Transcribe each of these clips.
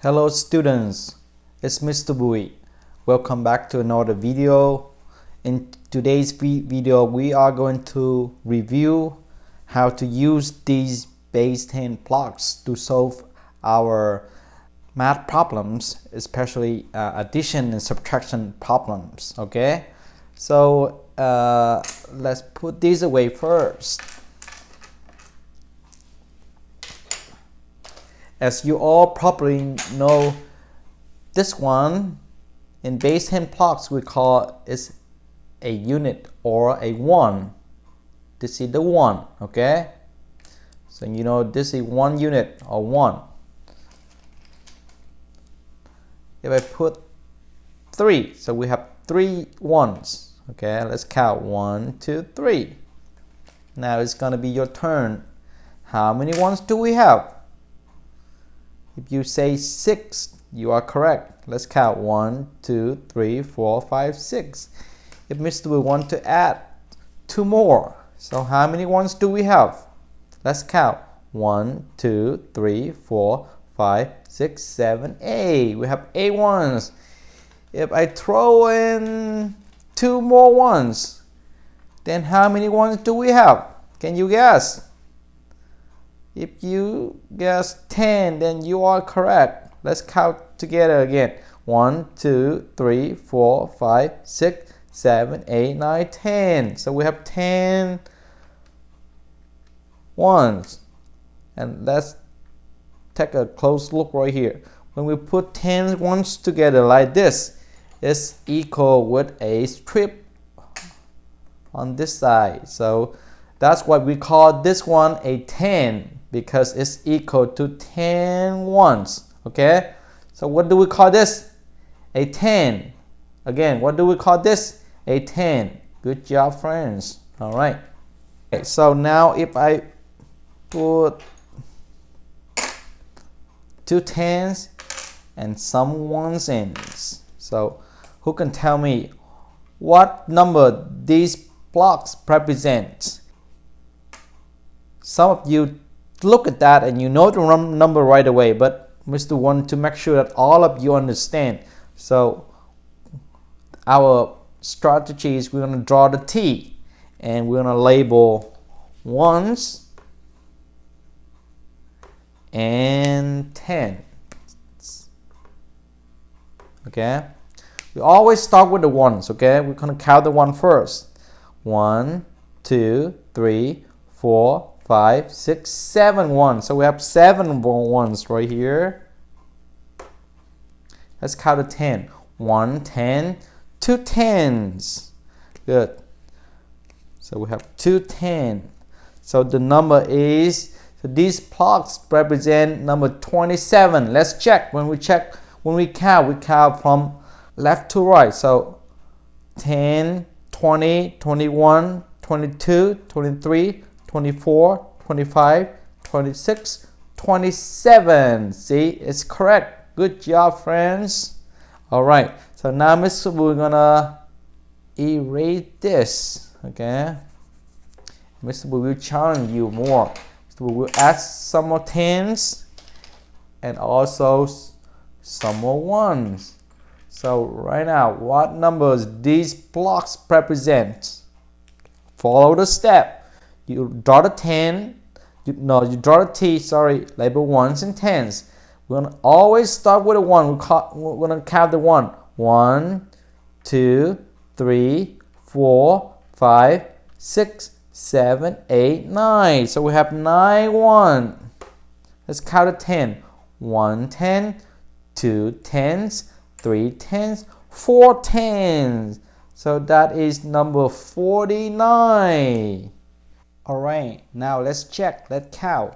Hello students, it's Mr. Bui. Welcome back to another video. In today's video, we are going to review how to use these base 10 blocks to solve our math problems, especially addition and subtraction problems. Okay, so let's put these away first. As you all probably know, this one in base 10 blocks we call is a unit or a one. This is the one, okay? So you know this is 1 unit or 1. If I put 3, so we have 3 ones. Okay, let's count 1, 2, 3. Now it's gonna be your turn. How many ones do we have? If you say 6, you are correct. Let's count 1, 2, 3, 4, 5, 6. If Mr. Will want to add 2 more, so how many ones do we have? Let's count 1, 2, 3, 4, 5, 6, 7, 8. We have 8 ones. If I throw in 2 more ones, then how many ones do we have? Can you guess? If you guess 10, then you are correct. Let's count together again. 1, 2, 3, 4, 5, 6, 7, 8, 9, 10. So we have 10 ones. And let's take a close look right here. When we put 10 ones together like this, it's equal with a strip on this side. So that's why we call this one a 10. Because it's equal to 10 ones. Okay, so what do we call this? A 10. Again, what do we call this? A 10. Good job, friends. All right. Okay, so now if I put 2 10s and some ones in, so who can tell me what number these blocks represent? Some of you look at that and you know the number right away, but Mr. want to make sure that all of you understand. So our strategy is we're going to draw the T and we're going to label ones and 10. Okay, we always start with the ones. Okay, we're going to count the one first. 1, 2, 3, 4, 5, 6, 7 ones. So we have 7 ones right here. Let's count to 10. 1 10, 2 10s. Good. So we have 2 10. So the number is, so these blocks represent number 27. Let's check. When we count from left to right. So 10, 20, 21, 22, 23, 24, 25, 26, 27. See, it's correct. Good job, friends. All right, so now we're gonna erase this. Okay, Mr. will challenge you more. So we will add some more 10s and also some more ones. So right now, what numbers these blocks represent? Follow the step. You draw the 10, you draw the T, label ones and 10s. We're going to always start with a 1. We're going to count the 1. 1, 2, 3, 4, 5, 6, 7, 8, 9. So we have 9 1. Let's count the 10. 1 10, 2 10s, 3 10s, 4 10s. So that is number 49. Alright, now let's check, let's count.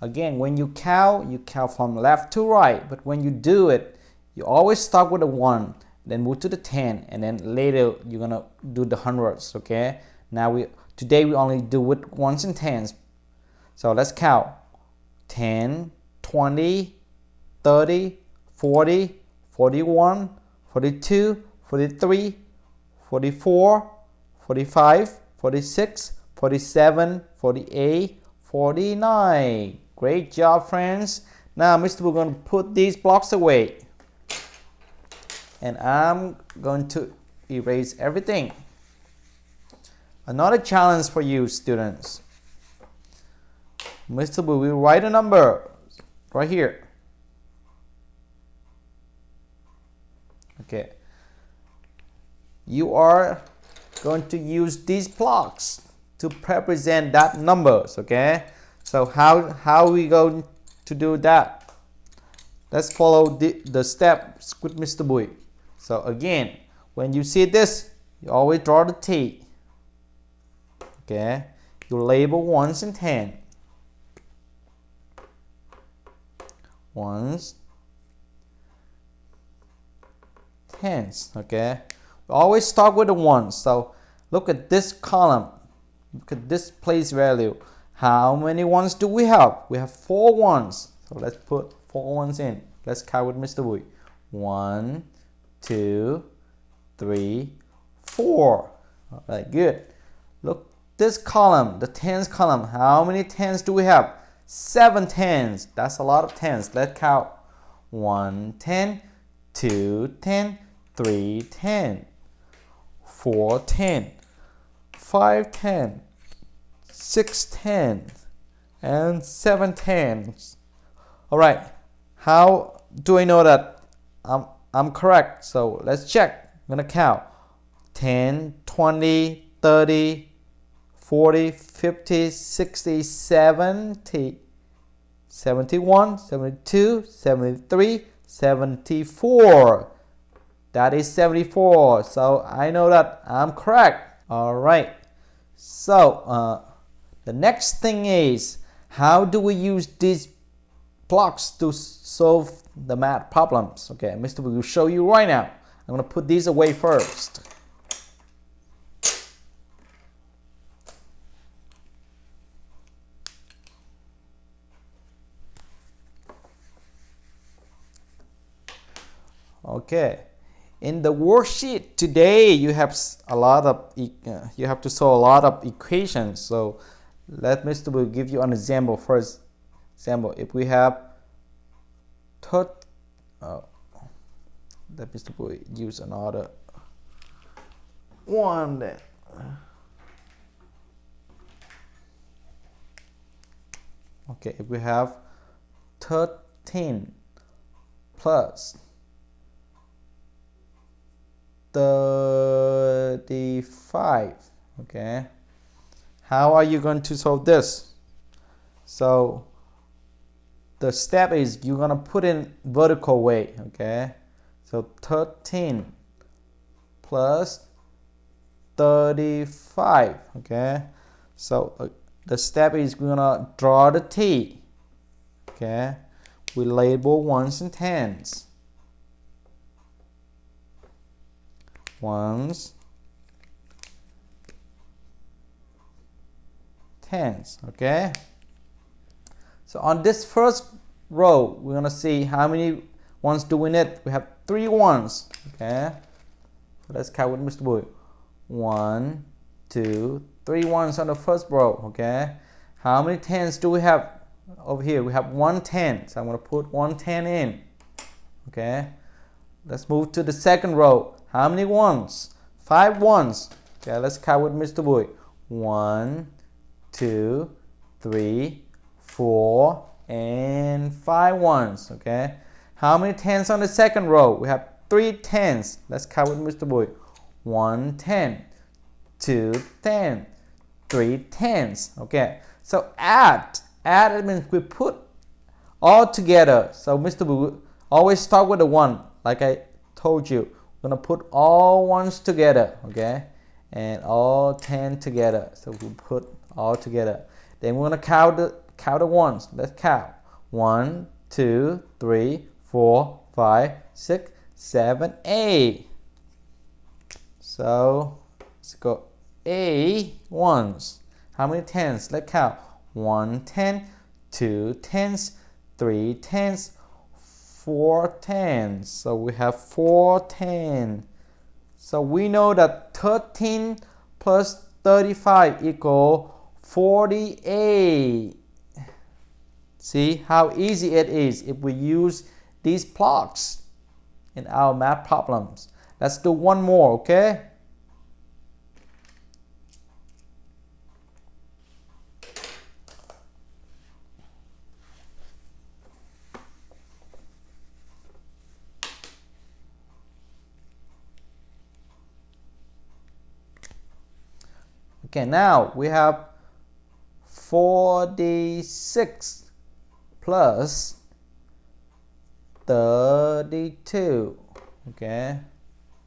Again, when you count from left to right, but when you do it, you always start with a 1, then move to the 10, and then later you're gonna do the hundreds. Okay, now today we only do with ones and 10s. So let's count. 10, 20, 30, 40, 41, 42, 43, 44, 45, 46, 47, 48, 49. Great job, friends. Now Mr. We're going to put these blocks away, and I'm going to erase everything. Another challenge for you students. Mr. Blue will write a number right here. Okay. You are going to use these blocks to represent that numbers. Okay. So how are we going to do that? Let's follow the steps with Mr. Bui. So again, when you see this, you always draw the T. Okay. You label ones and ten. Ones, tens. Okay. We always start with the ones. So look at this column. Look at this place value. How many ones do we have? We have 4 ones. So let's put 4 ones in. Let's count with Mr. Bui. 1, 2, 3, 4. All right, good. Look this column, the tens column. How many tens do we have? 7 tens. That's a lot of tens. Let's count. 1 10, 2 10, 3 10, 4 10, 5 10, 6 10, and 7 tens. All right. How do I know that I'm correct? So let's check. I'm gonna count 10, 20, 30, 40, 50, 60, 70, 71, 72, 73, 74. That is 74. So I know that I'm correct. All right. So the next thing is, how do we use these blocks to solve the math problems? Okay, Mr. will show you right now. I'm going to put these away first. Okay, in the worksheet today you have a lot of you have to solve a lot of equations. So let Mr. will give you an example. First example, if we have let Mr. will use another one then. Okay, if we have 13 plus 35, okay, how are you going to solve this? So the step is you're gonna put in vertical way. Okay, so 13 plus 35. Okay, so the step is we're gonna draw the T. Okay, we label ones and tens. Ones, tens. Okay, so on this first row we're gonna see how many ones do we need. We have 3 ones. Okay, so let's count with Mr. Bui. 1, 2, 3 ones on the first row. Okay, how many tens do we have over here? We have 1 10, so I'm gonna put 1 10 in. Okay, let's move to the second row. How many ones? 5 ones. Okay, let's count with Mr. Bui. 1, 2, 3, 4, and 5 ones. Okay, how many tens on the second row? We have 3 tens. Let's count with Mr. Bui. 1 10, 2 10, 3 tens. Okay, so add means we put all together. So Mr. Bui always start with the 1, like I told you. We're gonna put all ones together. Okay, and all 10 together. So we put all together. Then we're gonna count the ones. Let's count. 1, 2, 3, 4, 5, 6, 7, 8. So let's go 8 ones. How many tens? Let's count. 1 10, 2 tens, 3 tens, 4 tens. So we have 4 10. So we know that 13 plus 35 equal 48. See how easy it is if we use these blocks in our math problems. Let's do one more, okay? Okay, now we have 46 plus 32. Okay,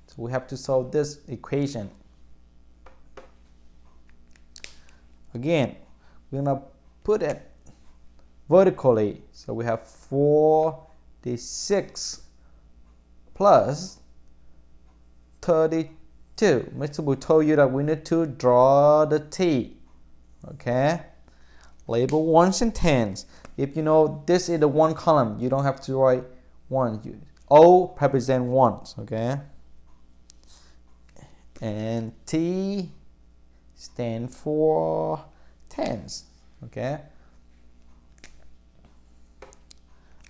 so we have to solve this equation. Again, we're gonna put it vertically. So we have 46 plus 32. Mr. Wu told you that we need to draw the T. Okay, label ones and tens. If you know this is the one column, you don't have to write one. O represent ones, okay, and T stand for tens. Okay,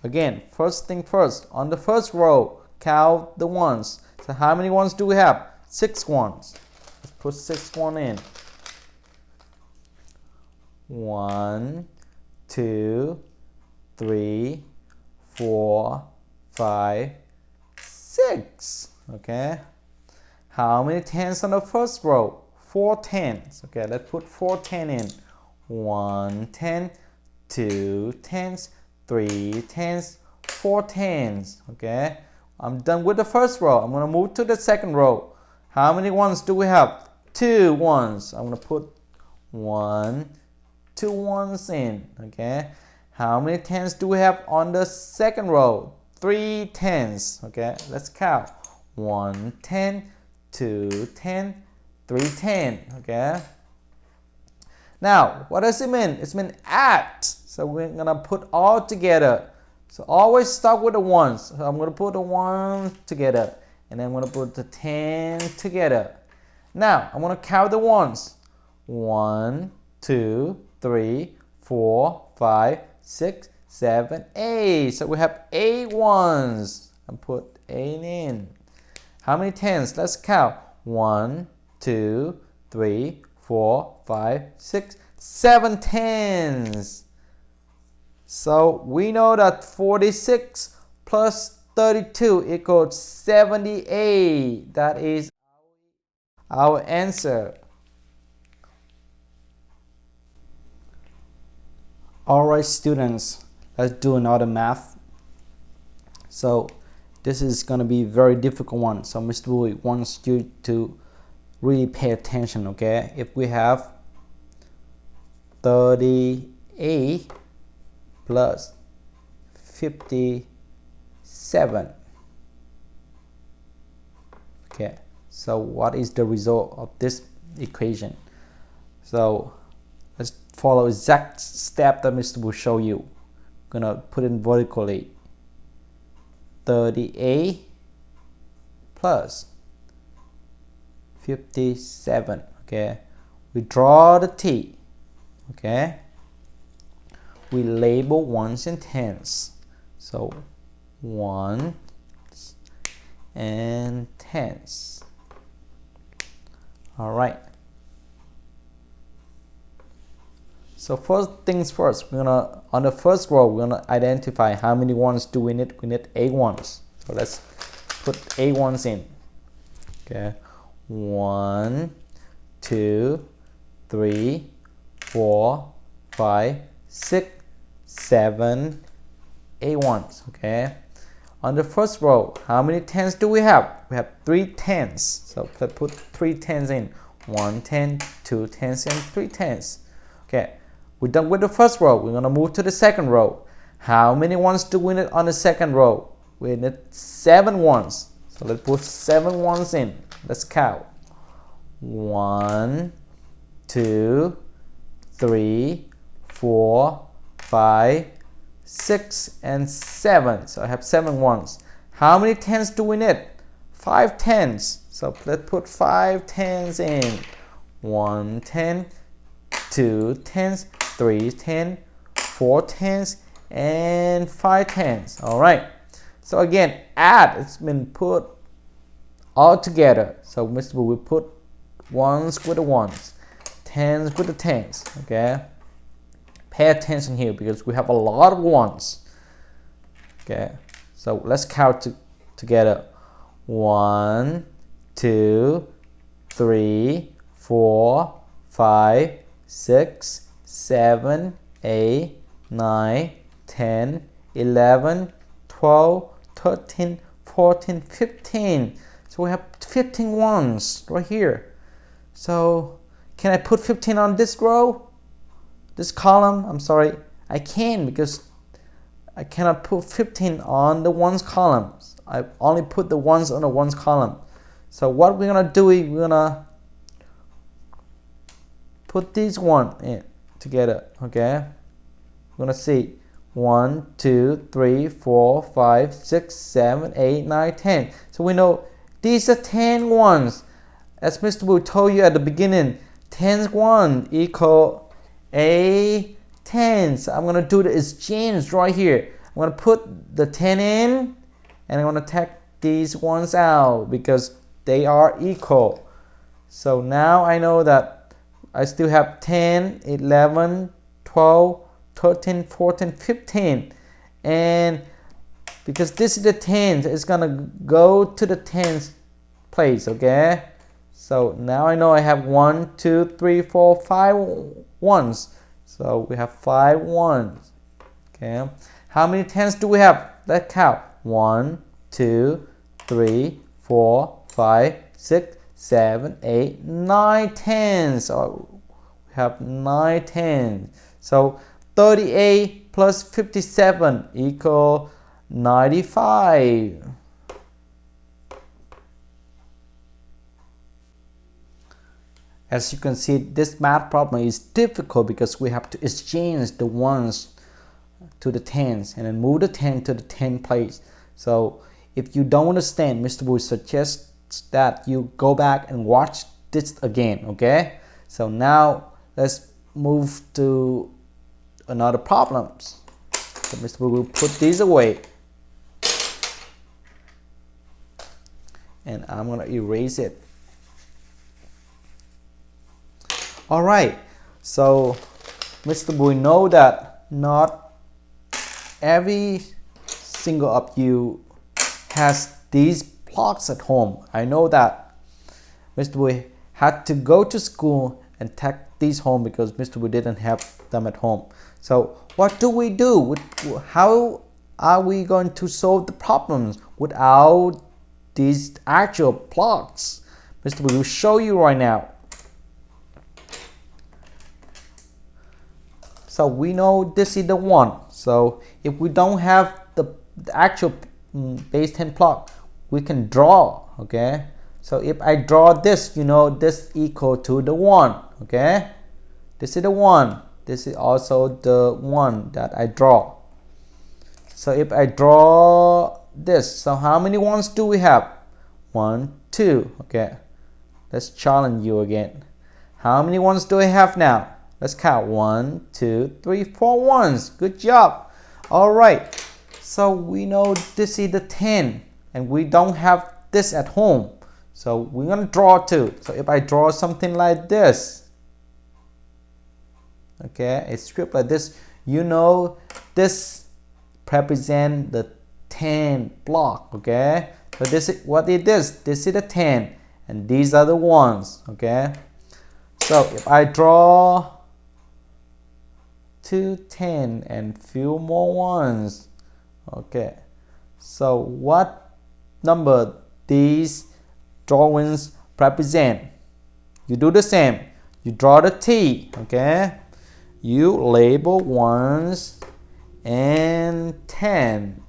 again, first thing first, on the first row count the ones. So how many ones do we have? 6 ones. Let's put 6 ones in. 1, 2, 3, 4, 5, 6. Okay. How many tens on the first row? 4 tens. Okay, let's put 4 tens in. 1 10, 2 tens, 3 tens, 4 tens. Okay, I'm done with the first row. I'm gonna move to the second row. How many ones do we have? 2 ones. I'm gonna put 1, 2 ones in. Okay, how many tens do we have on the second row? 3 tens. Okay, let's count. 1 10, 2 10, 3 10. Okay, now what does it mean? It means add. So we're gonna put all together. So always start with the ones. So I'm gonna put the ones together, and then I'm gonna put the 10 together. Now I'm gonna count the ones. 1, 2, 3, 4, 5, 6, 7, 8. So we have 8 ones. And put 8 in. How many tens? Let's count. 1, 2, 3, 4, 5, 6, 7 tens. So we know that 46 plus 32 equals 78. That is our answer. Alright students, let's do another math. So this is going to be a very difficult one. So Mr. Wu wants you to really pay attention, okay? If we have 38 plus 57. Okay, so what is the result of this equation? So let's follow exact step that Mr. will show you. I'm gonna put it vertically. 38 plus 57. Okay, we draw the T. Okay, we label ones and tens. So ones and tens. All right. So first things first, we're gonna, on the first row, we're gonna identify how many ones do we need. We need 8 ones. So let's put 8 ones in. Okay, 1, 2, 3, 4, 5, 6, 7, 8 ones. Okay, on the first row, how many tens do we have? We have 3 tens. So let's put 3 tens in. 1 10, 2 tens, and 3 tens. Okay, we're done with the first row. We're gonna move to the second row. How many ones do we need on the second row? We need 7 ones. So let's put 7 ones in. Let's count. 1, 2, 3, 4, 5, 6, and 7. So I have 7 ones. How many tens do we need? 5 tens. So let's put 5 tens in. 1 10, 2 tens, 3 10, 4 tens, and 5 tens. All right, so again, add, it's been put all together. So Mr. Boo will put ones with the ones, tens with the tens. Okay, pay attention here because we have a lot of ones. Okay, so let's count together. 1, 2, 3, 4, 5, 6, 7, 8, 9, 10, 11, 12, 13, 14, 15. So we have 15 ones right here. So can I put 15 on this row? This column? I'm sorry, I can, because I cannot put 15 on the ones column. I only put the ones on the ones column. So what we're gonna do is we're gonna put these one in together. Okay, we're gonna see 1, 2, 3, 4, 5, 6, 7, 8, 9, 10. So we know these are 10 ones. As Mr. Boo told you at the beginning, 10 1 equal a 10. So I'm gonna do the exchange right here. I'm gonna put the 10 in, and I'm gonna take these ones out because they are equal. So now I know that I still have 10, 11, 12, 13, 14, 15. And because this is the 10th, it's gonna go to the 10th place. Okay, so now I know I have 1, 2, 3, 4, 5 ones. So we have 5 ones. Okay, how many tens do we have? Let's count. 1, 2, 3, 4, 5, 6, 7, 8, 9 tens. So we have 9 tens. So 38 plus 57 equal 95. As you can see, this math problem is difficult because we have to exchange the ones to the tens and then move the 10 to the 10 place. So if you don't understand, Mr. Boo suggests that you go back and watch this again. Okay, so now let's move to another problems. So Mr. Boo will put these away, and I'm gonna erase it. All right, so Mr. Boo know that not every single of you has these blocks at home. I know that Mr. Boo had to go to school and take these home because Mr. Boo didn't have them at home. So what do we do? How are we going to solve the problems without these actual blocks? Mr. Boo will show you right now. So we know this is the 1. So if we don't have the actual base 10 block, we can draw. Okay, so if I draw this, you know this equal to the 1. Okay, this is the 1. This is also the 1 that I draw. So if I draw this, so how many ones do we have? 1, 2. Okay, let's challenge you again. How many ones do I have now? Let's count. 1, 2, 3, 4 ones. Good job. All right, so we know this is the 10 and we don't have this at home, so we're gonna draw 2. So if I draw something like this, okay, a strip like this, you know this represents the 10 block. Okay, so this is what it is. This is the 10 and these are the ones. Okay, so if I draw 2 10 and few more ones, okay, so what number these drawings represent? You do the same. You draw the T. Okay, you label 1s and 10,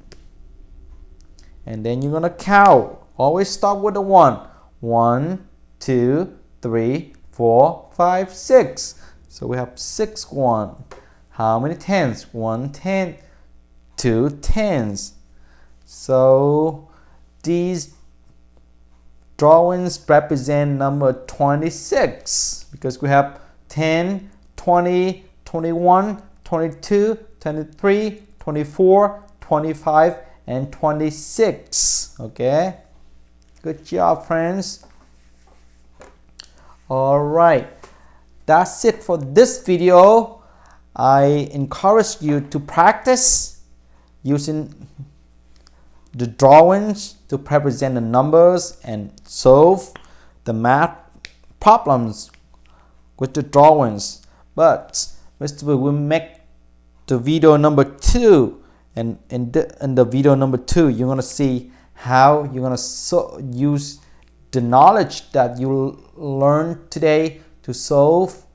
and then you're gonna count. Always start with the 1. 1, 2, 3, 4, 5, 6. So we have 6 1. How many tens? 1 10, 2 tens. So these drawings represent number 26 because we have 10, 20, 21, 22, 23, 24, 25, and 26. Okay, good job, friends. All right, that's it for this video. I encourage you to practice using the drawings to represent the numbers and solve the math problems with the drawings. But Mr. Will make the video number 2, and in the video number 2 you're gonna see how you're gonna use the knowledge that you learned today to solve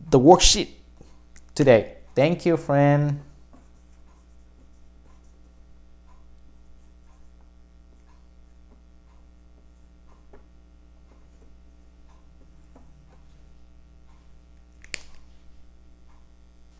the worksheet today. Thank you, friend.